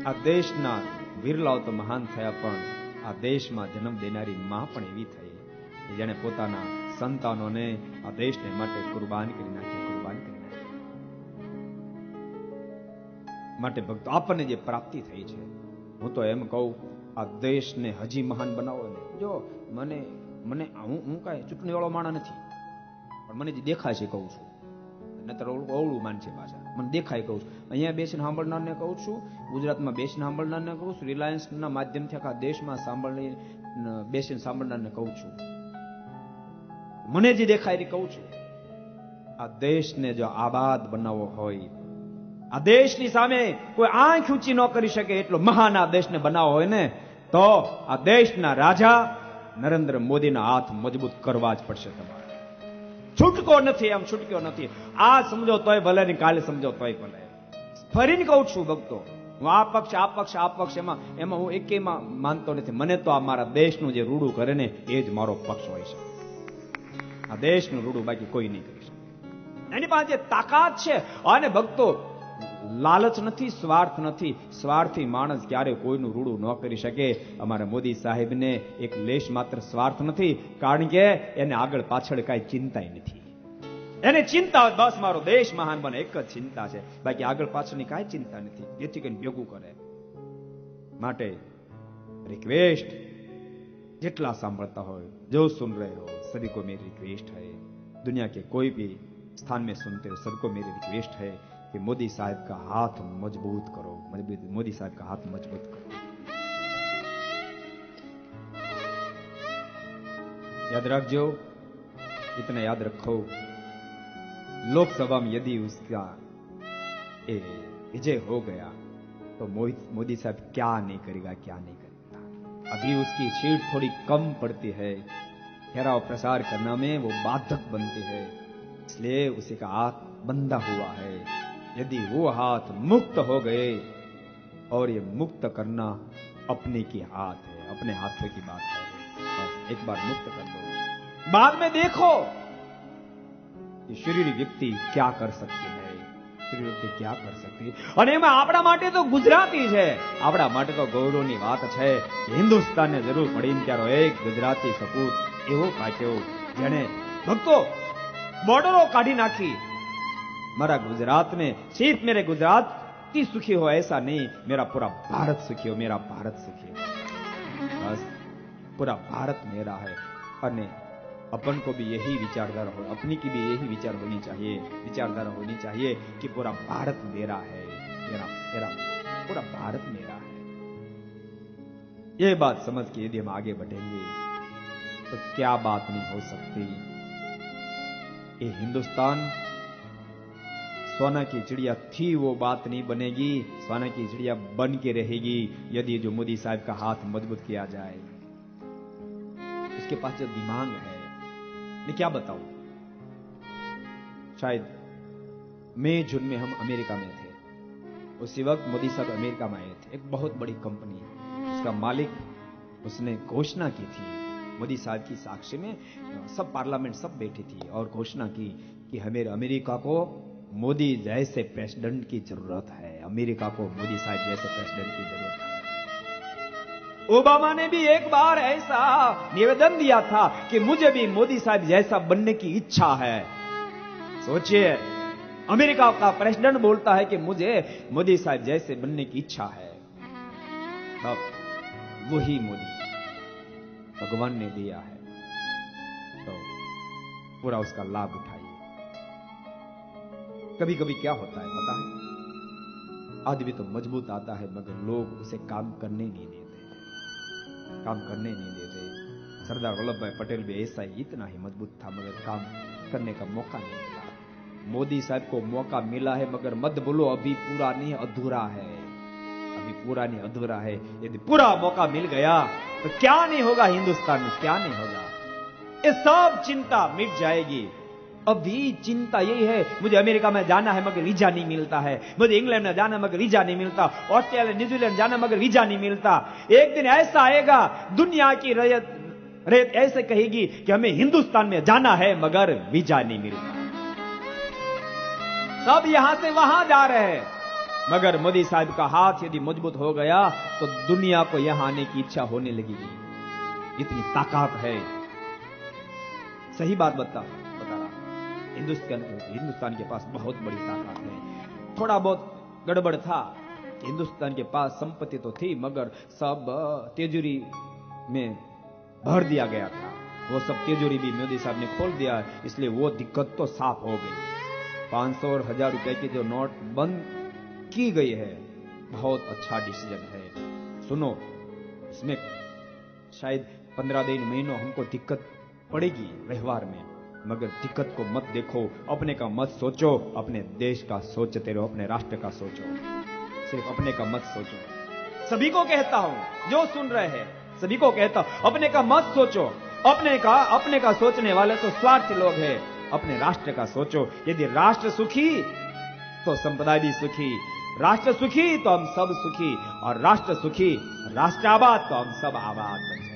આ દેશના વિરલાઓ તો મહાન થયા, પણ આ દેશમાં જન્મ દેનારી માં પણ એવી થઈ જેણે પોતાના સંતાનોને આ દેશને માટે કુરબાન કરી નાખી. માટે ભક્તો આપણને જે પ્રાપ્તિ થઈ છે, હું તો એમ કહું, આ દેશને હજી મહાન બનાવો ને. જો મને હું કાંઈ ચૂંટણી વાળો માણસ નથી, પણ મને જે દેખાય છે કહું છું, નતર અવળું માન છે પાછા. મને દેખાય કહું છું, અહીંયા બેસીને સાંભળનારને કહું છું, ગુજરાતમાં બેસીને સાંભળનારને કહું છું, રિલાયન્સના માધ્યમથી આખા દેશમાં બેસીને સાંભળનારને કહું છું, મને જે દેખાય એ કહું છું. આ દેશને જો આબાદ બનાવવો હોય, આ દેશની સામે કોઈ આંખ ઊંચી ન કરી શકે એટલો મહાન આ દેશને બનાવવો હોય ને, તો આ દેશના રાજા નરેન્દ્ર મોદીના હાથ મજબૂત કરવા જ પડશે તમારે. છૂટકો નથી, એમ છૂટક્યો નથી. આ સમજો તોય ભલે ને કાલે સમજો તોય ભલે. ફરીને કહું છું ભક્તો, હું આ પક્ષ એમાં હું એકેયમાં માનતો નથી. મને તો આ મારા દેશનું જે રૂડું કરે ને એ જ મારો પક્ષ હોય છે. આ દેશનું રૂડું બાકી કોઈ નહીં કરી શકે. એની પાસે જે તાકાત છે. અને ભક્તો, લાલચ નથી, સ્વાર્થ નથી. સ્વાર્થી માણસ ક્યારે કોઈનું રૂડું ન કરી શકે. અમારા મોદી સાહેબને એક લેશ માત્ર સ્વાર્થ નથી, કારણ કે એને આગળ પાછળ કાંઈ ચિંતા નથી. એને ચિંતા બસ મારો દેશ મહાન બને, એક જ ચિંતા છે, બાકી આગળ પાછળની કાંઈ ચિંતા નથી. જેથી કરીને ભેગું કરે. માટે रिक्वेस्ट, जितना सांभळता हो, जो सुन रहे हो, सभी को मेरी रिक्वेस्ट है, दुनिया के कोई भी स्थान में सुनते हो, सबको मेरी रिक्वेस्ट है कि मोदी साहब का हाथ मजबूत करो, मोदी साहब का हाथ मजबूत करो. याद रखो, इतना याद रखो, लोकसभा में यदि उसका विजय हो गया तो मोदी साहब क्या नहीं करेगा, क्या नहीं करेगा. अभी उसकी सीट थोड़ी कम पड़ती है, घेराव प्रसार करना में वो बाधक बनती है, इसलिए उसी का हाथ बंधा हुआ है. यदि वो हाथ मुक्त हो गए, और ये मुक्त करना अपने की हाथ है, अपने हाथों की बात है, बस एक बार मुक्त कर दो, बाद में देखो कि शरीर व्यक्ति क्या कर सकती है, शरीर व्यक्ति क्या कर सकती है. અને એમાં આપણા માટે તો ગુજરાતી છે, આપણા માટે તો ગૌરવની વાત છે. હિન્દુસ્તાનને જરૂર પડીને ત્યારે એક ગુજરાતી સપૂત એવો પાક્યો જેણે ભક્તો બોર્ડરો કાઢી નાખી. मेरा गुजरात में सिर्फ मेरे गुजरात की सुखी हो ऐसा नहीं, मेरा पूरा भारत सुखी हो, मेरा भारत सुखी हो, बस पूरा भारत मेरा है. અને अपन को भी यही विचारधारा हो, अपनी की भी यही विचार होनी चाहिए, विचारधारा होनी चाहिए कि पूरा भारत मेरा है, मेरा मेरा पूरा भारत मेरा है. ये बात समझ के यदि हम आगे बढ़ेंगे तो क्या बात नहीं हो सकती. ये हिंदुस्तान सोना की चिड़िया थी, वो बात नहीं बनेगी. सोना की चिड़िया बन के रहेगी यदि जो मोदी साहब का हाथ मजबूत किया जाए. उसके पास जो दिमाग है, मैं क्या बताऊं, शायद मई जून में हम अमेरिका में थे. उसी वक्त मोदी साहब अमेरिका में आए थे. एक बहुत बड़ी कंपनी, उसका मालिक, उसने घोषणा की थी मोदी साहब की साक्षी में, सब पार्लियामेंट सब बैठी थी, और घोषणा की कि हमें अमेरिका को मोदी जैसे प्रेसिडेंट की जरूरत है, अमेरिका को मोदी साहब जैसे प्रेसिडेंट की जरूरत है. ओबामा ने भी एक बार ऐसा निवेदन दिया था कि मुझे भी मोदी साहब जैसा बनने की इच्छा है. सोचिए, अमेरिका का प्रेसिडेंट बोलता है कि मुझे मोदी साहब जैसे बनने की इच्छा है. तब वही मोदी भगवान ने दिया है, तो पूरा उसका लाभ उठाइए. कभी कभी क्या होता है पता है, आदमी तो मजबूत आता है मगर लोग उसे काम करने नहीं देते, काम करने नहीं देते. सरदार वल्लभ भाई पटेल भी ऐसा ही, इतना ही मजबूत था मगर काम करने का मौका नहीं मिला. मोदी साहब को मौका मिला है मगर मत बोलो अभी पूरा नहीं, अधूरा है, अभी पूरा नहीं, अधूरा है. यदि पूरा मौका मिल गया तो क्या नहीं होगा हिंदुस्तान में, क्या नहीं होगा. ये सब चिंता मिट जाएगी. अभी चिंता यही है, मुझे अमेरिका में जाना है मगर वीजा नहीं मिलता है, मुझे इंग्लैंड में जाना है मगर वीजा नहीं मिलता, ऑस्ट्रेलिया न्यूजीलैंड जाना मगर वीजा नहीं मिलता. एक दिन ऐसा आएगा, दुनिया की रैयत ऐसे कहेगी कि हमें हिंदुस्तान में जाना है मगर वीजा नहीं मिलता. सब यहां से वहां जा रहे हैं, मगर मोदी साहब का हाथ यदि मजबूत हो गया तो दुनिया को यहां आने की इच्छा होने लगेगी। इतनी ताकत है। सही बात बता रहा। हिंदुस्तान के पास बहुत बड़ी ताकत है। थोड़ा बहुत गड़बड़ था। हिंदुस्तान के पास संपत्ति तो थी मगर सब तिजोरी में भर दिया गया था। वो सब तिजोरी भी मोदी साहब ने खोल दिया, इसलिए वो दिक्कत तो साफ हो गई। 500 और 1000 रुपए के जो नोट बंद की गई है, बहुत अच्छा डिसीजन है। सुनो, इसमें शायद 15 दिन महीनों हमको दिक्कत पड़ेगी व्यवहार में, मगर दिक्कत को मत देखो, अपने का मत सोचो, अपने देश का सोचते रहो, अपने राष्ट्र का सोचो, सिर्फ अपने का मत सोचो। सभी को कहता हूं, जो सुन रहे हैं सभी को कहता हूं, अपने का मत सोचो। अपने का सोचने वाले तो स्वार्थी लोग हैं। अपने राष्ट्र का सोचो। यदि राष्ट्र सुखी तो संप्रदाय भी सुखी, राष्ट्र सुखी तो हम सब सुखी, और राष्ट्र सुखी, राष्ट्र आबाद तो हम सब आबाद बन जाए।